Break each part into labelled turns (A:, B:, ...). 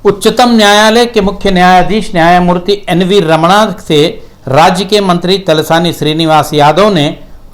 A: उच्चतम न्यायालय के मुख्य न्यायाधीश न्यायमूर्ति एन.वी. रमणा से राज्य के मंत्री तलसानी श्रीनिवास यादव ने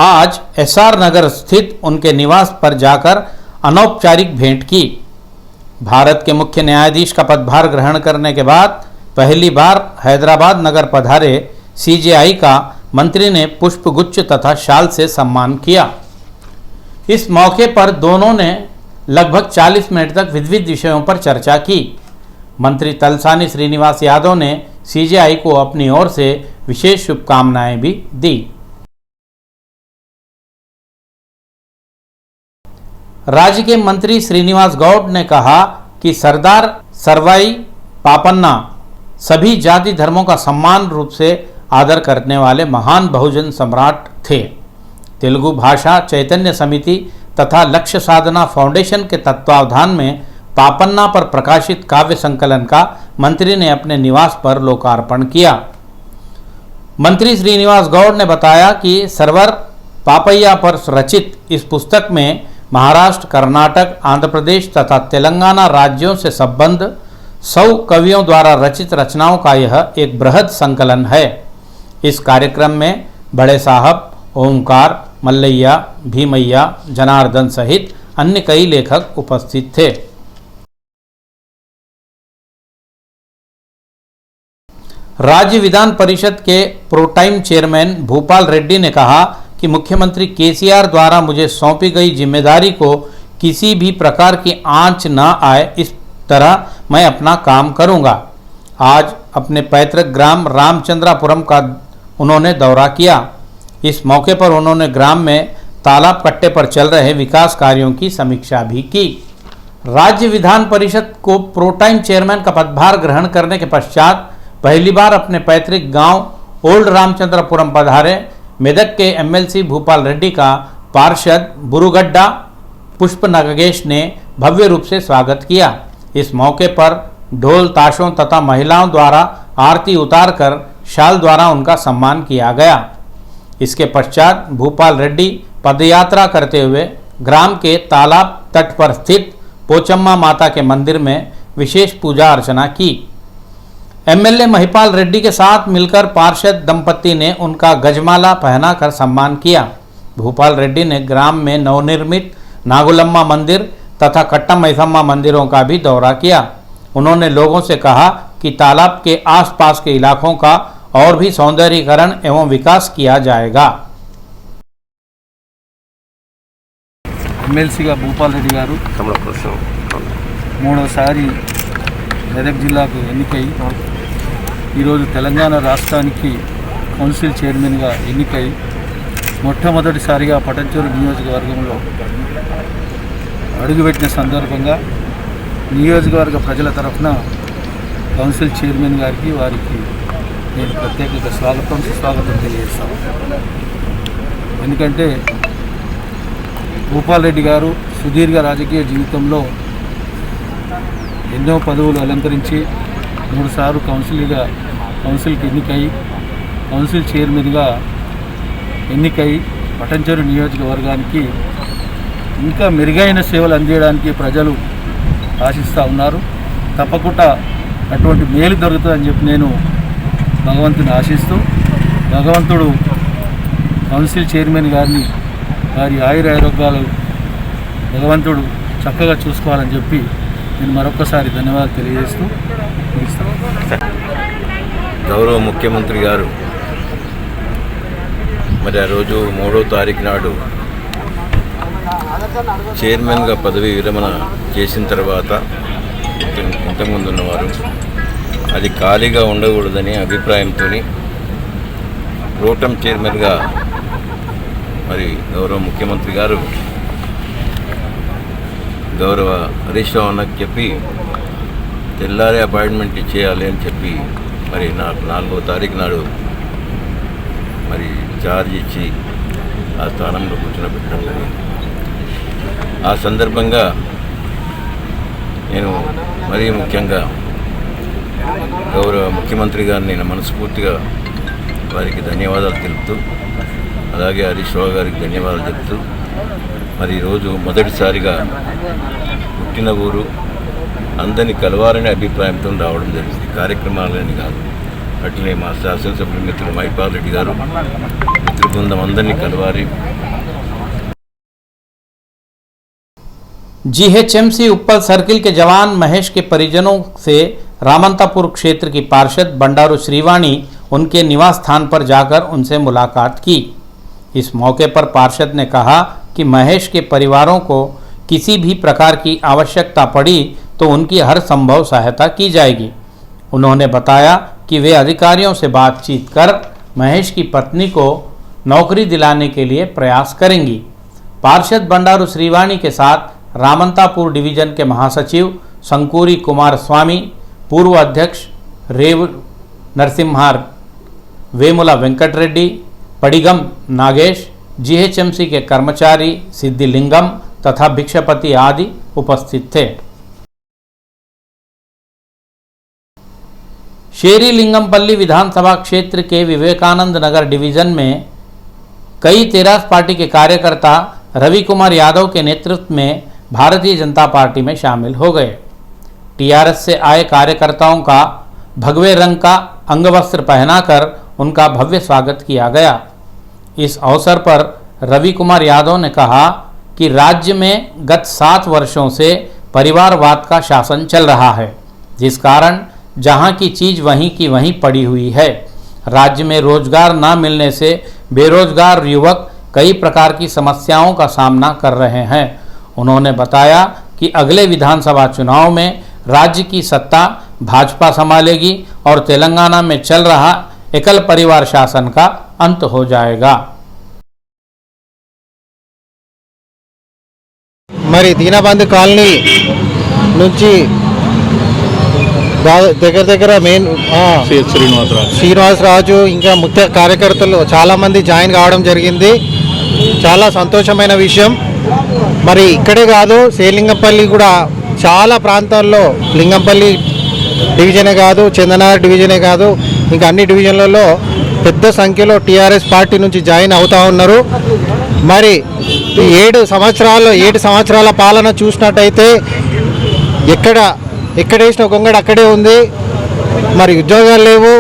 A: आज एसआर नगर स्थित उनके निवास पर जाकर अनौपचारिक भेंट की। भारत के मुख्य न्यायाधीश का पदभार ग्रहण करने के बाद पहली बार हैदराबाद नगर पधारे सीजेआई का मंत्री ने पुष्पगुच्छ तथा शाल से सम्मान किया। इस मौके पर दोनों ने लगभग 40 मिनट तक विविध विषयों पर चर्चा की। मंत्री तलसानी श्रीनिवास यादव ने सीजेआई को अपनी ओर से विशेष शुभकामनाएं भी दी। राज्य के मंत्री श्रीनिवास गौड़ ने कहा कि सरदार सर्वाई पापन्ना सभी जाति धर्मों का समान रूप से आदर करने वाले महान बहुजन सम्राट थे। तेलुगु भाषा चैतन्य समिति तथा लक्ष्य साधना फाउंडेशन के तत्वावधान में पापन्ना पर प्रकाशित काव्य संकलन का मंत्री ने अपने निवास पर लोकार्पण किया। मंत्री श्रीनिवास गौड़ ने बताया कि सर्वर पापैया पर रचित इस पुस्तक में महाराष्ट्र, कर्नाटक, आंध्र प्रदेश तथा तेलंगाना राज्यों से संबद्ध 100 कवियों द्वारा रचित रचनाओं का यह एक बृहद संकलन है। इस कार्यक्रम में बड़े साहब, ओमकार, मल्लैया, भीमैया, जनार्दन सहित अन्य कई लेखक उपस्थित थे। राज्य विधान परिषद के प्रोटाइम चेयरमैन भूपाल रेड्डी ने कहा कि मुख्यमंत्री केसीआर द्वारा मुझे सौंपी गई जिम्मेदारी को किसी भी प्रकार की आंच न आए, इस तरह मैं अपना काम करूंगा। आज अपने पैतृक ग्राम रामचंद्रापुरम का उन्होंने दौरा किया। इस मौके पर उन्होंने ग्राम में तालाब कट्टे पर चल रहे विकास कार्यों की समीक्षा भी की। राज्य विधान परिषद को प्रोटाइम चेयरमैन का पदभार ग्रहण करने के पश्चात पहली बार अपने पैतृक गांव ओल्ड रामचंद्रपुरम पधारे मेदक के एमएलसी भूपाल रेड्डी का पार्षद बुरुगड्डा पुष्प नागेश ने भव्य रूप से स्वागत किया। इस मौके पर ढोल ताशों तथा महिलाओं द्वारा आरती उतारकर शाल द्वारा उनका सम्मान किया गया। इसके पश्चात भूपाल रेड्डी पदयात्रा करते हुए ग्राम के तालाब तट पर स्थित पोचम्मा माता के मंदिर में विशेष पूजा अर्चना की। एमएलए महिपाल रेड्डी के साथ मिलकर पार्षद दंपति ने उनका गजमाला पहनाकर सम्मान किया। भूपाल रेड्डी ने ग्राम में नवनिर्मित नागुलम्मा मंदिर तथा कट्टमैसम्मा मंदिरों का भी दौरा किया। उन्होंने लोगों से कहा कि तालाब के आसपास के इलाकों का और भी सौंदर्यीकरण एवं विकास किया जाएगा।
B: ఎమ్మెల్సీగా భూపాల్ రెడ్డి గారు మూడోసారి మెదక్ జిల్లాకు ఎన్నికై ఈరోజు తెలంగాణ రాష్ట్రానికి కౌన్సిల్ చైర్మన్గా ఎన్నికై మొట్టమొదటిసారిగా పటంచెరు నియోజకవర్గంలో అడుగుపెట్టిన సందర్భంగా నియోజకవర్గ ప్రజల తరఫున కౌన్సిల్ చైర్మన్ గారికి వారికి నేను ప్రత్యేకంగా సుస్వాగతం తెలియజేస్తాను। ఎందుకంటే భూపాల్ రెడ్డి గారు సుదీర్ఘ రాజకీయ జీవితంలో ఎన్నో పదవులు అలంకరించి 3 సార్లు కౌన్సిల్కి ఎన్నికై కౌన్సిల్ చైర్మన్గా ఎన్నికై పటంచెరు నియోజకవర్గానికి ఇంకా మెరుగైన సేవలు అందించడానికి ప్రజలు ఆశిస్తూ ఉన్నారు। తప్పకుండా అటువంటి మేలు దొరుకుతుందని చెప్పి నేను భగవంతుని ఆశిస్తూ భగవంతుడు కౌన్సిల్ చైర్మన్ గారిని వారి ఆయురారోగ్యాలు భగవంతుడు చక్కగా చూసుకోవాలని చెప్పి నేను మరొకసారి ధన్యవాదాలు తెలియజేస్తూ ముగిస్తాను।
C: గౌరవ ముఖ్యమంత్రి గారు మరి ఆ రోజు 3వ తారీఖు నాడు చైర్మన్గా పదవి విరమణ చేసిన తర్వాత ఇంతకుముందు ఉన్నవారు అది ఖాళీగా ఉండకూడదని అభిప్రాయంతో ప్రోటం చైర్మన్గా మరి గౌరవ ముఖ్యమంత్రి గారు గౌరవ హరీష్ రావు అన్నకు చెప్పి తెల్లారి అపాయింట్మెంట్ ఇచ్చేయాలి అని చెప్పి మరి నాకు 4వ తారీఖు నాడు మరి ఛార్జ్ ఇచ్చి ఆ స్థానంలో కూర్చోబెట్టడం జరిగింది। ఆ సందర్భంగా నేను మరీ ముఖ్యంగా గౌరవ ముఖ్యమంత్రి గారిని నేను మనస్ఫూర్తిగా వారికి ధన్యవాదాలు తెలుపుతూ అలాగే హరీష్ రావు గారికి ధన్యవాదాలు చెప్తూ మరి ఈరోజు మొదటిసారిగా పుట్టిన ఊరు అందరినీ కలవాలనే అభిప్రాయంతో రావడం జరిగింది, కార్యక్రమాలని కాదు. అట్లనే మా శాసనసభ్యులు మిత్రులు మైపాల్ రెడ్డి గారు మిత్ర బృందం అందరినీ కలవాలి.
A: जीएचएमसी उप्पल सर्किल के जवान महेश के परिजनों से रामंतापुर क्षेत्र की पार्षद बंडारू श्रीवाणी उनके निवास स्थान पर जाकर उनसे मुलाकात की। इस मौके पर पार्षद ने कहा कि महेश के परिवारों को किसी भी प्रकार की आवश्यकता पड़ी तो उनकी हर संभव सहायता की जाएगी। उन्होंने बताया कि वे अधिकारियों से बातचीत कर महेश की पत्नी को नौकरी दिलाने के लिए प्रयास करेंगी। पार्षद बंडारू श्रीवाणी के साथ रामंतापुर डिवीजन के महासचिव संकूरी कुमार स्वामी, पूर्व अध्यक्ष रेव नरसिम्हार, वेमुला वेंकट रेड्डी, पडिगम नागेश, जीएचएमसी के कर्मचारी सिद्धिलिंगम तथा भिक्षपति आदि उपस्थित थे। शेरीलिंगमपल्ली विधानसभा क्षेत्र के विवेकानंद नगर डिवीजन में कई तेरास पार्टी के कार्यकर्ता रवि कुमार यादव के नेतृत्व में भारतीय जनता पार्टी में शामिल हो गए। टीआरएस से आए कार्यकर्ताओं का भगवे रंग का अंगवस्त्र पहनाकर उनका भव्य स्वागत किया गया। इस अवसर पर रवि कुमार यादव ने कहा कि राज्य में गत 7 वर्षों से परिवारवाद का शासन चल रहा है, जिस कारण जहां की चीज वहीं की वहीं पड़ी हुई है। राज्य में रोजगार न मिलने से बेरोजगार युवक कई प्रकार की समस्याओं का सामना कर रहे हैं। उन्होंने बताया कि अगले विधानसभा चुनाव में राज्य की सत्ता भाजपा संभालेगी और तेलंगाना में चल रहा एकल परिवार शासन का अंत हो जाएगा।
D: మరి దీనాబంద్ కాలనీ నుంచి దగ్గర మెయిన్ శ్రీనివాసరాజు ఇంకా ముఖ్య కార్యకర్తలు చాలామంది జాయిన్ కావడం జరిగింది. చాలా సంతోషమైన విషయం. మరి ఇక్కడే కాదు, శ్రీలింగంపల్లి కూడా చాలా ప్రాంతాల్లో, లింగంపల్లి డివిజనే కాదు, చందనగర్ డివిజనే కాదు, ఇంకా అన్ని డివిజన్లలో పెద్ద సంఖ్యలో టీఆర్ఎస్ పార్టీ నుంచి జాయిన్ అవుతూ ఉన్నారు. మరి ఈ 7 సంవత్సరాల పాలన చూసినట్టయితే ఎక్కడేసిన గొంగడు అక్కడే ఉంది. మరి ఉద్యోగాలు లేవు,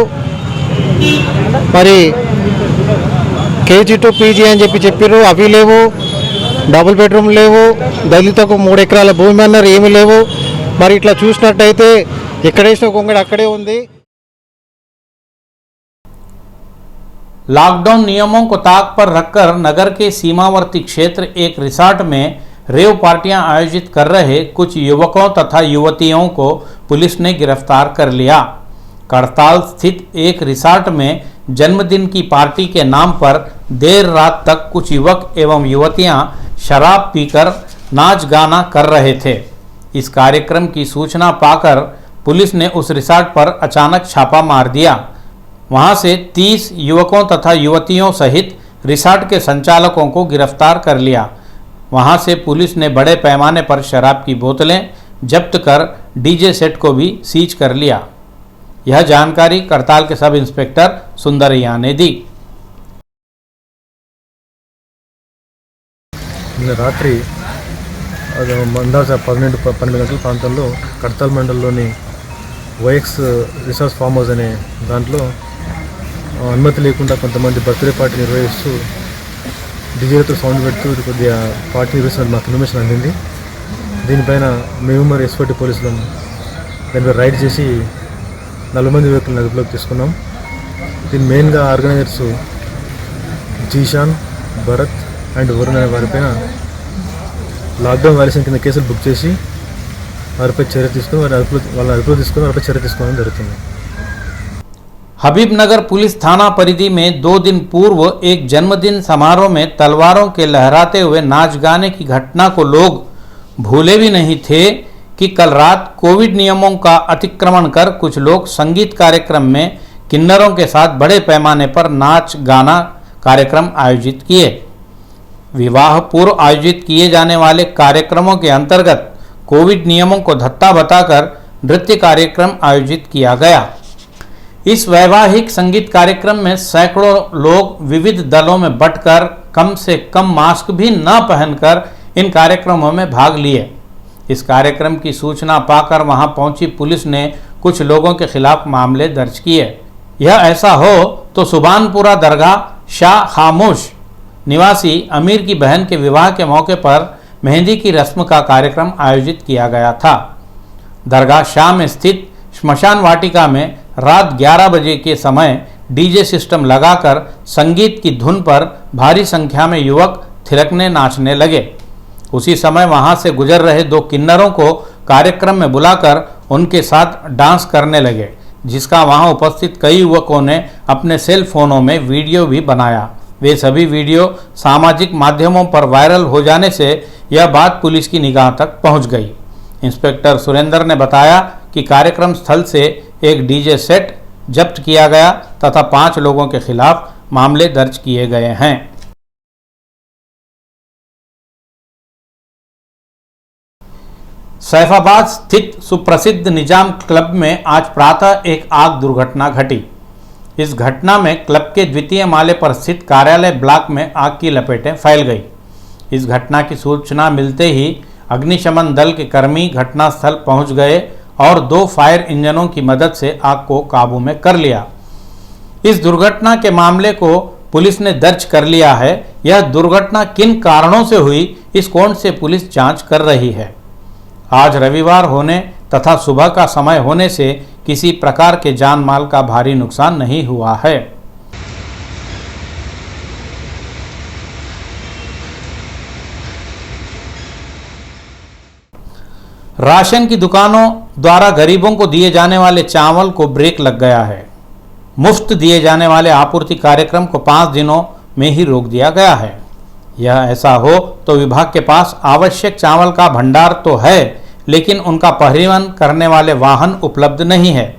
D: మరి కేజీ టు పీజీ అని చెప్పారు, అవి లేవు. డబుల్ బెడ్రూమ్ లేవు, దళితకు 3 ఎకరాల భూమి అన్నారు, ఏమీ లేవు. మరి ఇట్లా చూసినట్టయితే ఎక్కడేసిన గొంగడు అక్కడే ఉంది.
A: लॉकडाउन नियमों को ताक पर रखकर नगर के सीमावर्ती क्षेत्र एक रिसॉर्ट में रेव पार्टियां आयोजित कर रहे कुछ युवकों तथा युवतियों को पुलिस ने गिरफ्तार कर लिया। करताल स्थित एक रिसॉर्ट में जन्मदिन की पार्टी के नाम पर देर रात तक कुछ युवक एवं युवतियां शराब पीकर नाच गाना कर रहे थे। इस कार्यक्रम की सूचना पाकर पुलिस ने उस रिसॉर्ट पर अचानक छापा मार दिया। वहां से 30 युवकों तथा युवतियों सहित रिसॉर्ट के संचालकों को गिरफ्तार कर लिया। वहां से पुलिस ने बड़े पैमाने पर शराब की बोतलें जब्त कर डीजे सेट को भी सीज कर लिया। यह जानकारी करताल के सब इंस्पेक्टर सुंदरैया ने दी।
E: నిన్న రాత్రి మందాస 12 గంటల ప్రాంతంలో కడతాల్ మండలంలోని వైఎక్స్ రిసార్ట్స్ ఫామ్ హౌస్ అనే దాంట్లో అనుమతి లేకుండా కొంతమంది బర్త్డే పార్టీ నిర్వహిస్తూ డీజేలతో సౌండ్ పెడుతూ కొద్దిగా పార్టీ నిర్వహిస్తున్నట్టు మాకు ఇన్ఫర్మేషన్ అందింది. దీనిపైన మేము మరి ఎస్ఓటీ పోలీసులు దానిపై రైడ్ చేసి 40 మంది వ్యక్తులను అదుపులోకి తీసుకున్నాం. దీని మెయిన్గా ఆర్గనైజర్స్ జీషాన్, భరత్ అండ్ వరుణ్ అనే వారిపైన లాక్డౌన్ వైలేషన్ కింద కేసులు బుక్ చేసి వారిపై చర్య తీసుకుని వాళ్ళని అదుపులో తీసుకుని వారిపై చర్య తీసుకోవడం జరుగుతుంది.
A: हबीबनगर पुलिस थाना परिधि में 2 दिन पूर्व एक जन्मदिन समारोह में तलवारों के लहराते हुए नाच गाने की घटना को लोग भूले भी नहीं थे कि कल रात कोविड नियमों का अतिक्रमण कर कुछ लोग संगीत कार्यक्रम में किन्नरों के साथ बड़े पैमाने पर नाच गाना कार्यक्रम आयोजित किए। विवाह पूर्व आयोजित किए जाने वाले कार्यक्रमों के अंतर्गत कोविड नियमों को धत्ता बताकर नृत्य कार्यक्रम आयोजित किया गया। इस वैवाहिक संगीत कार्यक्रम में सैकड़ों लोग विविध दलों में बंटकर कम से कम मास्क भी न पहनकर इन कार्यक्रमों में भाग लिए। इस कार्यक्रम की सूचना पाकर वहां पहुंची पुलिस ने कुछ लोगों के खिलाफ मामले दर्ज किए। यह ऐसा हो तो सुबानपुरा दरगाह शाह खामोश निवासी अमीर की बहन के विवाह के मौके पर मेहंदी की रस्म का कार्यक्रम आयोजित किया गया था। दरगाह शाह में स्थित श्मशान वाटिका में रात 11 बजे के समय डीजे सिस्टम लगाकर संगीत की धुन पर भारी संख्या में युवक थिरकने नाचने लगे। उसी समय वहां से गुजर रहे 2 किन्नरों को कार्यक्रम में बुलाकर उनके साथ डांस करने लगे, जिसका वहां उपस्थित कई युवकों ने अपने सेल फोनों में वीडियो भी बनाया। वे सभी वीडियो सामाजिक माध्यमों पर वायरल हो जाने से यह बात पुलिस की निगाह तक पहुंच गई। इंस्पेक्टर सुरेंद्र ने बताया कि कार्यक्रम स्थल से एक डीजे सेट जब्त किया गया तथा 5 लोगों के खिलाफ मामले दर्ज किए गए हैं। सैफाबाद स्थित सुप्रसिद्ध निजाम क्लब में आज प्रातः एक आग दुर्घटना घटी। इस घटना में क्लब के द्वितीय माले पर स्थित कार्यालय ब्लॉक में आग की लपेटें फैल गई। इस घटना की सूचना मिलते ही अग्निशमन दल के कर्मी घटनास्थल पहुंच गए और 2 फायर इंजनों की मदद से आग को काबू में कर लिया। इस दुर्घटना के मामले को पुलिस ने दर्ज कर लिया है। यह दुर्घटना किन कारणों से हुई, इस कोण से पुलिस जांच कर रही है। आज रविवार होने तथा सुबह का समय होने से किसी प्रकार के जान माल का भारी नुकसान नहीं हुआ है। राशन की दुकानों द्वारा गरीबों को दिए जाने वाले चावल को ब्रेक लग गया है। मुफ्त दिए जाने वाले आपूर्ति कार्यक्रम को 5 दिनों में ही रोक दिया गया है। यह ऐसा हो तो विभाग के पास आवश्यक चावल का भंडार तो है, लेकिन उनका परिवहन करने वाले वाहन उपलब्ध नहीं है,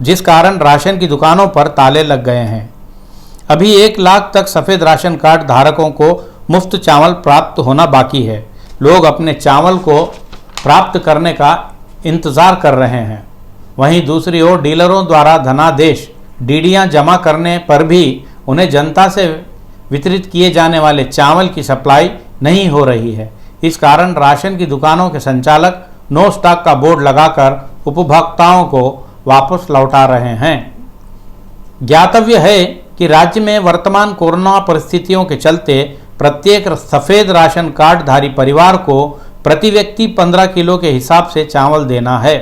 A: जिस कारण राशन की दुकानों पर ताले लग गए हैं। अभी 1 लाख तक सफ़ेद राशन कार्ड धारकों को मुफ्त चावल प्राप्त होना बाकी है। लोग अपने चावल को प्राप्त करने का इंतज़ार कर रहे हैं। वहीं दूसरी ओर डीलरों द्वारा धनादेश डीडियाँ जमा करने पर भी उन्हें जनता से वितरित किए जाने वाले चावल की सप्लाई नहीं हो रही है। इस कारण राशन की दुकानों के संचालक नो स्टॉक का बोर्ड लगाकर उपभोक्ताओं को वापस लौटा रहे हैं। ज्ञातव्य है कि राज्य में वर्तमान कोरोना परिस्थितियों के चलते प्रत्येक सफ़ेद राशन कार्डधारी परिवार को प्रति व्यक्ति 15 किलो के हिसाब से चावल देना है।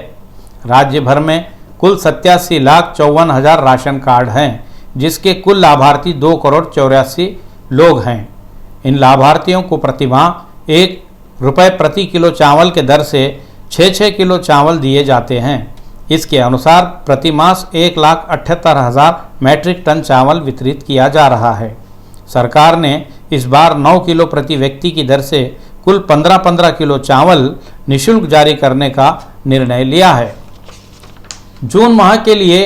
A: राज्य भर में कुल 87,54,000 राशन कार्ड हैं, जिसके कुल लाभार्थी 2,84,00,000 लोग हैं। इन लाभार्थियों को प्रतिमाह ₹1 प्रति किलो चावल के दर से 6 किलो चावल दिए जाते हैं। इसके अनुसार प्रति मास 1,78,000 मैट्रिक टन चावल वितरित किया जा रहा है। सरकार ने इस बार 9 किलो प्रति व्यक्ति की दर से कुल 15-15 किलो चावल निःशुल्क जारी करने का निर्णय लिया है। जून माह के लिए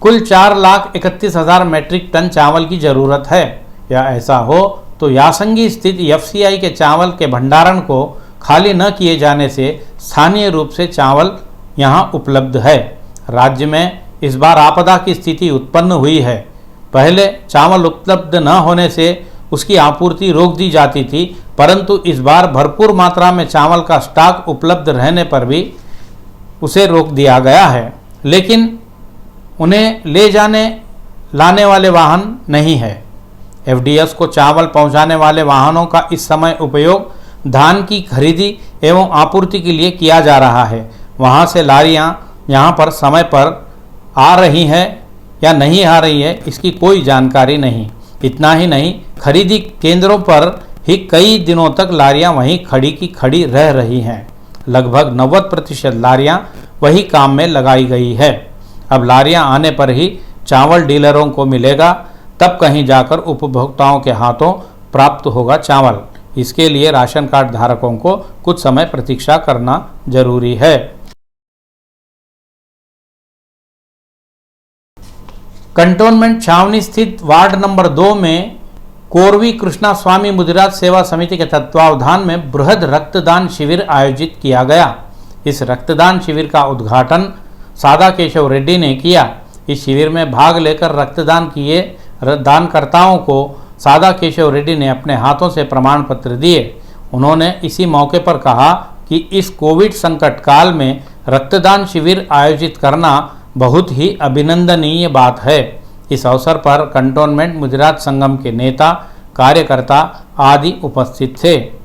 A: कुल 4,31,000 मैट्रिक टन चावल की ज़रूरत है। या ऐसा हो तो यासंगी स्थित FCI के चावल के भंडारण को खाली न किए जाने से स्थानीय रूप से चावल यहां उपलब्ध है। राज्य में इस बार आपदा की स्थिति उत्पन्न हुई है। पहले चावल उपलब्ध न होने से उसकी आपूर्ति रोक दी जाती थी, परंतु इस बार भरपूर मात्रा में चावल का स्टॉक उपलब्ध रहने पर भी उसे रोक दिया गया है, लेकिन उन्हें ले जाने लाने वाले वाहन नहीं है। FDS को चावल पहुंचाने वाले वाहनों का इस समय उपयोग धान की खरीदी एवं आपूर्ति के लिए किया जा रहा है। वहां से लारियां यहां पर समय पर आ रही हैं या नहीं आ रही है, इसकी कोई जानकारी नहीं। इतना ही नहीं, खरीदी केंद्रों पर ही कई दिनों तक लारियां वहीं खड़ी की खड़ी रह रही हैं। लगभग 90% लारियां वही काम में लगाई गई है। अब लारियां आने पर ही चावल डीलरों को मिलेगा, तब कहीं जाकर उपभोक्ताओं के हाथों प्राप्त होगा चावल। इसके लिए राशन कार्ड धारकों को कुछ समय प्रतीक्षा करना जरूरी है। कंटोनमेंट छावनी स्थित वार्ड नंबर 2 में कोरवी कृष्णा स्वामी मुदिराज सेवा समिति के तत्वावधान में बृहद रक्तदान शिविर आयोजित किया गया। इस रक्तदान शिविर का उद्घाटन सादा केशव रेड्डी ने किया। इस शिविर में भाग लेकर रक्तदान किए दानकर्ताओं को सादा केशव रेड्डी ने अपने हाथों से प्रमाण पत्र दिए। उन्होंने इसी मौके पर कहा कि इस कोविड संकट काल में रक्तदान शिविर आयोजित करना बहुत ही अभिनंदनीय बात है। इस अवसर पर कंटोनमेंट मुजरात संगम के नेता, कार्यकर्ता आदि उपस्थित थे।